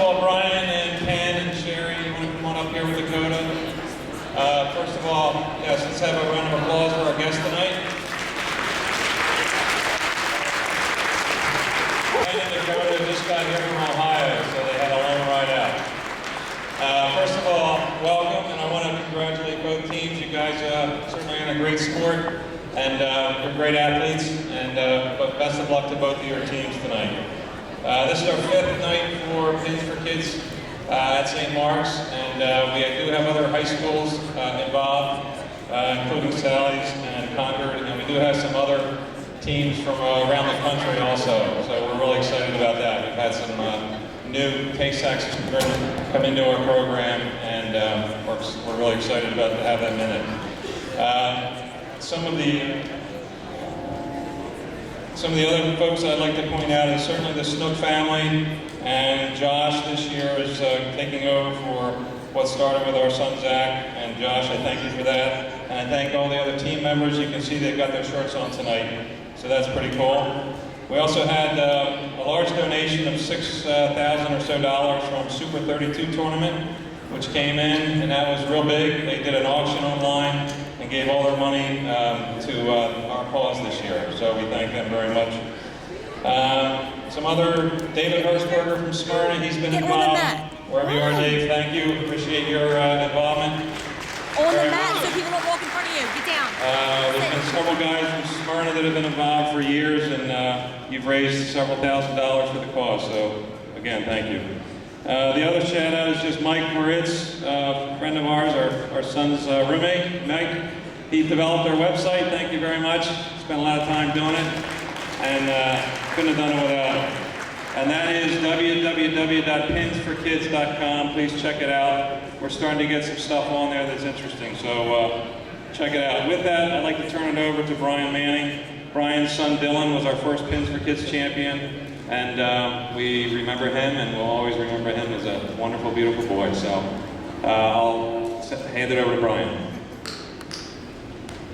all, Brian and Ken and Sherry, you want to come on up here with Dakota? First of all, yes, let's have a round of applause for our guest tonight. Ken and Dakota just got here from Ohio, so they had a long ride out. First of all, welcome, and I want to congratulate both teams. You guys certainly are in a great sport, and you're great athletes, and but best of luck to both of your teams tonight. This is our 5th night for Pins for Kids at St. Mark's, and we do have other high schools involved, including Sally's and Concord, and we do have some other teams from around the country also, so we're really excited about that. We've had some new Tay-Sachs come into our program, and we're really excited about to have them in it. Some of the other folks I'd like to point out is certainly the Snook family, and Josh this year is taking over for what started with our son Zach, and Josh, I thank you for that. And I thank all the other team members. You can see they've got their shirts on tonight, so that's pretty cool. We also had a large donation of $6,000 or so from Super 32 tournament, which came in, and that was real big. They did an auction online and gave all their money to our cause this year, so we thank them very much. Some other, David Hirschberger from Smyrna, he's been involved. Wherever you are, Dave, thank you. Appreciate your involvement. On the mat so people don't walk in front of you. Get down. There's been several guys from Smyrna that have been involved for years, and you've raised several $1,000s for the cause, so again, thank you. The other shout out is just Mike Moritz, a friend of ours, our son's roommate, Mike. He developed our website, thank you very much. Spent a lot of time doing it, and couldn't have done it without him. And that is www.pinsforkids.com. Please check it out. We're starting to get some stuff on there that's interesting, so check it out. With that, I'd like to turn it over to Brian Manning. Brian's son Dylan was our first Pins for Kids champion, and we remember him, and we'll always remember him as a wonderful, beautiful boy. So I'll hand it over to Brian.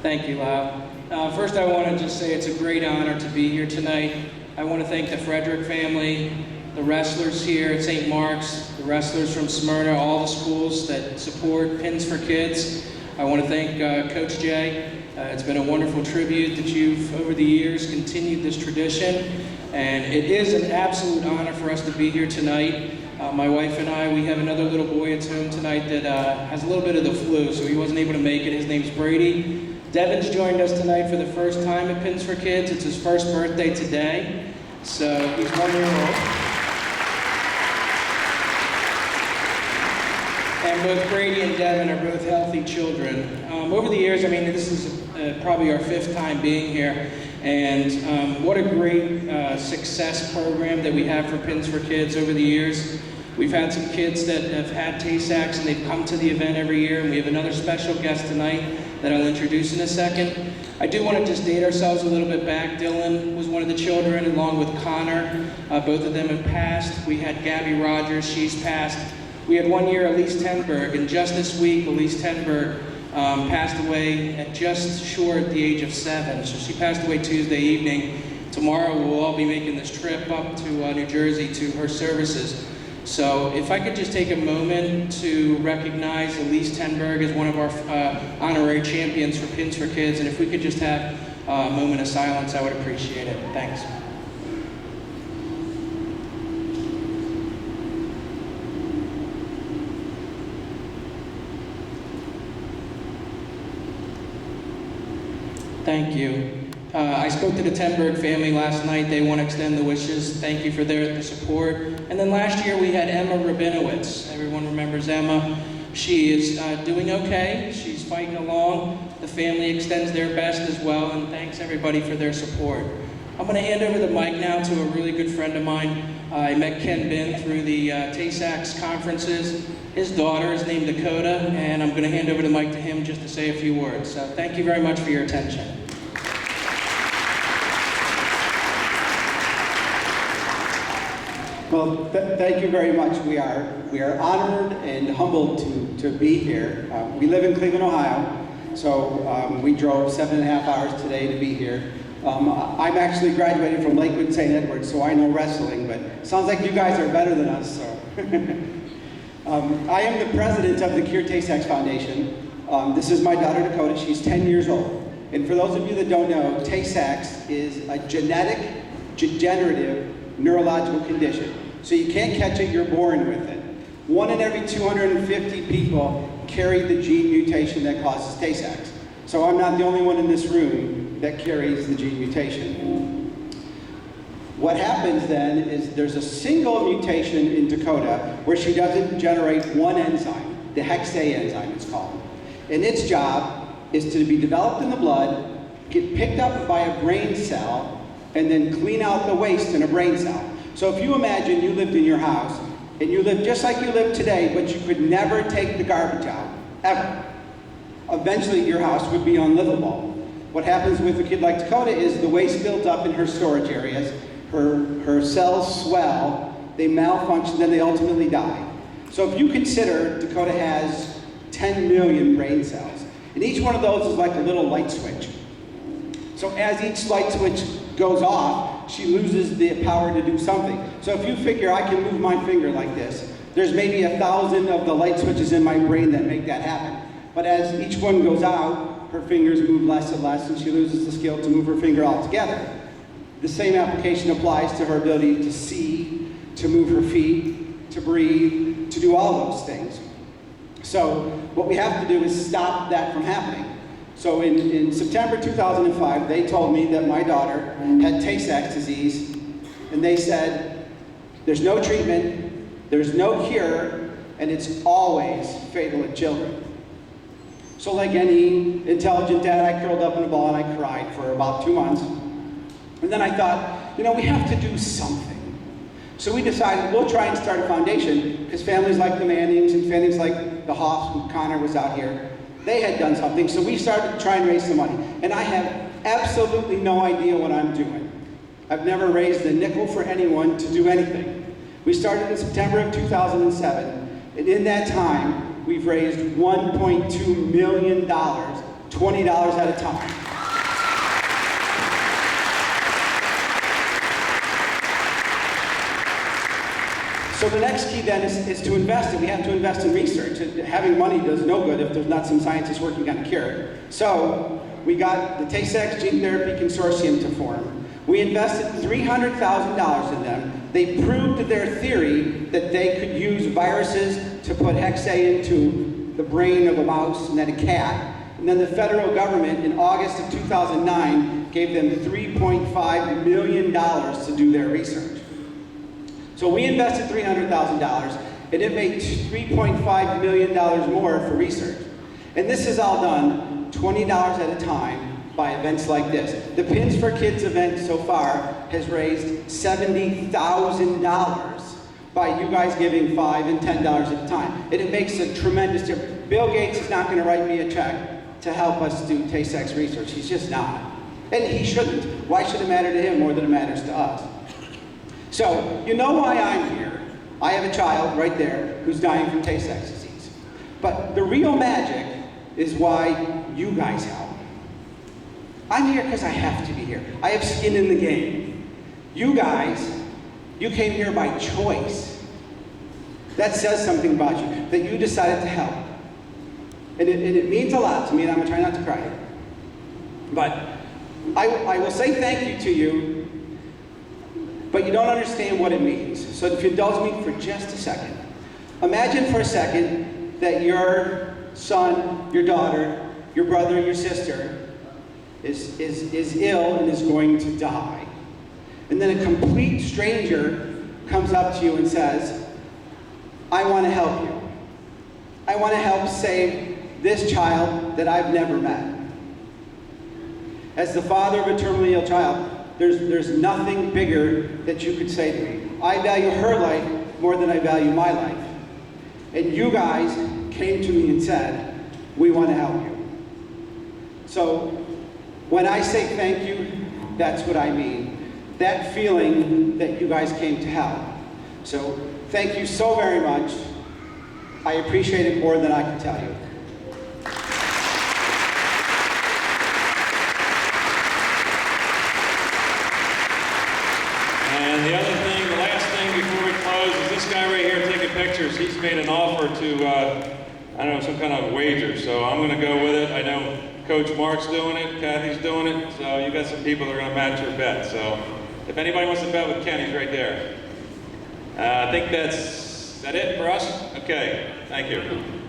Thank you, Lau. First, I want to just say it's a great honor to be here tonight. I want to thank the Frederick family, the wrestlers here at St. Mark's, the wrestlers from Smyrna, all the schools that support Pins for Kids. I want to thank Coach Jay. It's been a wonderful tribute that you've, over the years, continued this tradition. And it is an absolute honor for us to be here tonight. My wife and I, we have another little boy at home tonight that has a little bit of the flu, so he wasn't able to make it. His name's Brady. Devin's joined us tonight for the first time at Pins for Kids. It's his first birthday today, so he's 1 year old. And both Brady and Devin are both healthy children. Over the years, I mean, this is probably our 5th time being here, and what a great success program that we have for Pins for Kids over the years. We've had some kids that have had Tay-Sachs, and they've come to the event every year, and we have another special guest tonight that I'll introduce in a second. I do want to just date ourselves a little bit back. Dylan was one of the children, along with Connor. Both of them have passed. We had Gabby Rogers, she's passed. We had 1 year Elise Tenberg, and just this week, Elise Tenberg passed away at just short the age of 7. So she passed away Tuesday evening. Tomorrow we'll all be making this trip up to New Jersey to her services. So if I could just take a moment to recognize Elise Tenberg as one of our honorary champions for Pins for Kids, and if we could just have a moment of silence, I would appreciate it. Thanks. Thank you. I spoke to the Tenberg family last night. They want to extend the wishes. Thank you for the support. And then last year we had Emma Rabinowitz. Everyone remembers Emma. She is doing okay. She's fighting along. The family extends their best as well, and thanks everybody for their support. I'm going to hand over the mic now to a really good friend of mine. I met Ken Bin through the Tay-Sachs conferences. His daughter is named Dakota, and I'm going to hand over the mic to him just to say a few words. So thank you very much for your attention. Well, thank you very much. We are honored and humbled to be here. We live in Cleveland, Ohio, so we drove 7.5 hours today to be here. I'm actually graduated from Lakewood St. Edwards, so I know wrestling, but it sounds like you guys are better than us, so. I am the president of the Cure Tay-Sachs Foundation. This is my daughter Dakota, she's 10 years old. And for those of you that don't know, Tay-Sachs is a genetic, degenerative neurological condition. So you can't catch it, you're born with it. 1 in every 250 people carry the gene mutation that causes Tay-Sachs. So I'm not the only one in this room that carries the gene mutation. What happens then is there's a single mutation in Dakota where she doesn't generate one enzyme, the hexa enzyme it's called. And its job is to be developed in the blood, get picked up by a brain cell, and then clean out the waste in a brain cell. So if you imagine you lived in your house, and you lived just like you live today, but you could never take the garbage out, ever. Eventually your house would be unlivable. What happens with a kid like Dakota is the waste builds up in her storage areas, her cells swell, they malfunction, then they ultimately die. So if you consider Dakota has 10 million brain cells, and each one of those is like a little light switch. So as each light switch goes off, she loses the power to do something. So if you figure I can move my finger like this, there's maybe 1,000 of the light switches in my brain that make that happen. But as each one goes out, her fingers move less and less, and she loses the skill to move her finger altogether. The same application applies to her ability to see, to move her feet, to breathe, to do all those things. So what we have to do is stop that from happening. So in September 2005, they told me that my daughter had Tay-Sachs disease, and they said, there's no treatment, there's no cure, and it's always fatal in children. So like any intelligent dad, I curled up in a ball and I cried for about 2 months. And then I thought, you know, we have to do something. So we decided we'll try and start a foundation, because families like the Mannings and families like the Hoffs, when Connor was out here, they had done something. So we started to try and raise some money. And I have absolutely no idea what I'm doing. I've never raised a nickel for anyone to do anything. We started in September of 2007, and in that time, we've raised $1.2 million, $20 at a time. So the next key then is to invest, and we have to invest in research. Having money does no good if there's not some scientists working on a cure. So we got the Tay-Sachs Gene Therapy Consortium to form. We invested $300,000 in them. They proved their theory that they could use viruses to put hexa into the brain of a mouse and then a cat. And then the federal government in August of 2009 gave them $3.5 million to do their research. So we invested $300,000, and it made $3.5 million more for research. And this is all done $20 at a time by events like this. The Pins for Kids event so far has raised $70,000 by you guys giving $5 and $10 at a time. And it makes a tremendous difference. Bill Gates is not going to write me a check to help us do Tay-Sachs research. He's just not. And he shouldn't. Why should it matter to him more than it matters to us? So, you know why I'm here. I have a child right there who's dying from Tay-Sachs disease. But the real magic is why you guys help. I'm here because I have to be here. I have skin in the game. You guys, you came here by choice. That says something about you, that you decided to help. And it means a lot to me, and I'm going to try not to cry. But I will say thank you to you, but you don't understand what it means. So if you indulge me for just a second. Imagine for a second that your son, your daughter, your brother, your sister is ill and is going to die. And then a complete stranger comes up to you and says, I want to help you. I want to help save this child that I've never met. As the father of a terminally ill child, there's nothing bigger that you could say to me. I value her life more than I value my life. And you guys came to me and said, we want to help you. So when I say thank you, that's what I mean. That feeling that you guys came to help. So thank you so very much. I appreciate it more than I can tell you. pictures, he's made an offer to, I don't know, some kind of wager, so I'm gonna go with it. I know Coach Mark's doing it, Kathy's doing it, so you got some people that are gonna match your bet. So if anybody wants to bet with Ken, he's right there. I think that's, is that it for us? Okay, thank you.